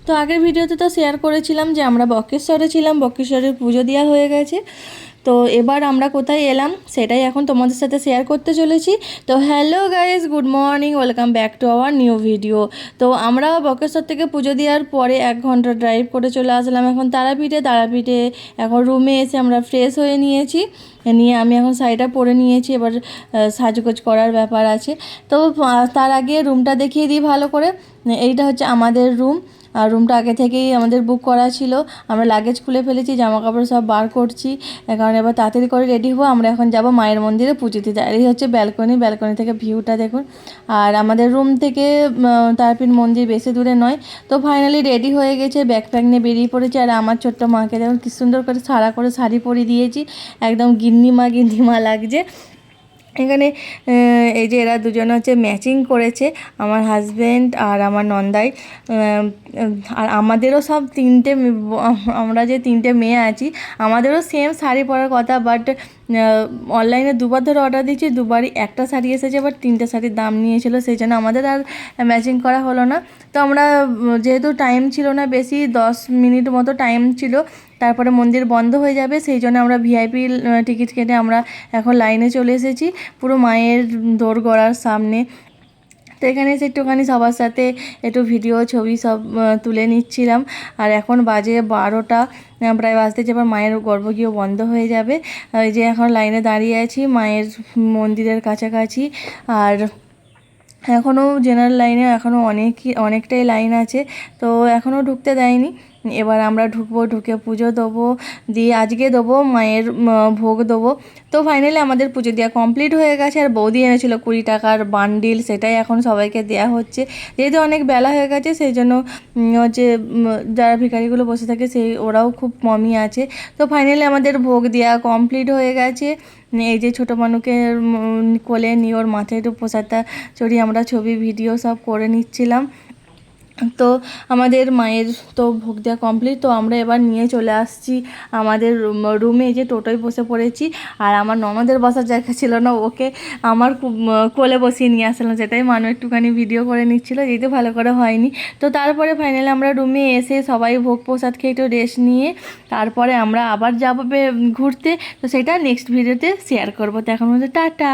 তো আগের ভিডিওতে তো শেয়ার করেছিলাম যে আমরা বক্রেশ্বরে ছিলাম, বক্রেশ্বরের পুজো দেওয়া হয়ে গেছে। তো এবার আমরা কোথায় এলাম সেটাই এখন তোমাদের সাথে শেয়ার করতে চলেছি। তো hello guys, good morning, welcome back to our new video. তো আমরা বক্রেশ্বর থেকে পুজো দেওয়ার পরে 1 ঘন্টা ড্রাইভ করে চলে আসলাম এখন তারাপীঠে। এখন রুমে এসে আমরা ফ্রেশ হয়ে নিয়েছি, নিয়ে আমি এখন শাড়িটা পরে নিয়েছি। এবার সাজগোজ করার ব্যাপার আছে। তো তার আগে রুমটা দেখিয়ে দিই ভালো করে। এইটা হচ্ছে আমাদের রুম, আর রুমটা আগে থেকেই আমাদের বুক করা ছিল। আমরা লাগেজ খুলে ফেলেছি, জামা কাপড় সব বার করছি, কারণ এবার তাড়াতাড়ি করে রেডি হবো। আমরা এখন যাব মায়ের মন্দিরে পুজো দিতে। আর এই হচ্ছে ব্যালকনি থেকে ভিউটা দেখুন। আর আমাদের রুম থেকে তারাপীঠ মন্দির বেশি দূরে নয়। তো ফাইনালি রেডি হয়ে গেছে, ব্যাগ প্যাক নিয়ে বেরিয়ে পড়েছে। আর আমার ছোট্ট মাকে দেখুন কি সুন্দর করে শাড়ি পরিয়ে দিয়েছি, একদম গিন্নিমা লাগছে। এখানে এই যে এরা দুজন হচ্ছে ম্যাচিং করেছে, আমার হাজব্যান্ড আর আমার নন্দাই। আর আমাদেরও সব আমরা যে 3টে মেয়ে আছি, আমাদেরও সেম শাড়ি পরার কথা, বাট অনলাইনে দুবার ধরে অর্ডার দিয়েছি, দুবারই একটা শাড়ি এসেছে, বাট 3টে শাড়ির দাম নিয়েছিল, সেই জন্য আমাদের আর ম্যাচিং করা হলো না। তো আমরা যেহেতু টাইম ছিল না বেশি, 10 মিনিট মতো টাইম ছিল, তারপরে মন্দির বন্ধ হয়ে যাবে, সেই জন্য আমরা ভিআইপি টিকিট কেটে আমরা এখন লাইনে চলে এসেছি পুরো মায়ের দোরগোড়ার সামনে। তো এখানে এসে একটুখানি সবার সাথে একটু ভিডিও ছবি সব তুলে নিচ্ছিলাম। আর এখন বাজে 12টা প্রায় বাজতে যাবে, মায়ের গর্ভগৃহ বন্ধ হয়ে যাবে। এই যে এখন লাইনে দাঁড়িয়ে আছি মায়ের মন্দিরের কাছাকাছি। আর এখনও জেনারেল লাইনে এখনও অনেকটাই লাইন আছে, তো এখনও ঢুকতে দেয়নি। এবার আমরা ঢুকে পুজো দেবো, দিয়ে আজকে দেবো মায়ের ভোগ দেবো। তো ফাইনালি আমাদের পুজো দেওয়া কমপ্লিট হয়ে গেছে। আর বৌদি এনেছিল 20 টাকার বান্ডিল, সেটাই এখন সবাইকে দেওয়া হচ্ছে। যেহেতু অনেক বেলা হয়ে গেছে, সেই জন্য হচ্ছে যারা ভিখারিগুলো বসে থাকে ওরাও খুব কমই আছে। তো ফাইনালি আমাদের ভোগ দেওয়া কমপ্লিট হয়ে গেছে। এই যে ছোটো মানুকে কোলে নিয়ে ওর মাথায় একটু প্রসাদটা চড়িয়ে আমরা ছবি ভিডিও সব করে নিচ্ছিলাম। তো আমাদের মায়ের তো ভোগ দেওয়া কমপ্লিট। তো আমরা এবার নিয়ে চলে আসছি আমাদের রুমে, যে টোটোয় বসে পড়েছি। আর আমার ননদের বসার জায়গা ছিল না, ওকে আমার কোলে বসিয়ে নিয়ে আসলাম, সেটাই মানুষ একটুখানি ভিডিও করে নিচ্ছিলো, যেহেতু ভালো করে হয়নি। তো তারপরে ফাইনালি আমরা রুমে এসে সবাই ভোগ প্রসাদ খেয়ে একটু রেস্ট নিয়ে তারপরে আমরা আবার যাবো ঘুরতে। তো সেটা নেক্সট ভিডিওতে শেয়ার করবো। তো এখন টাটা।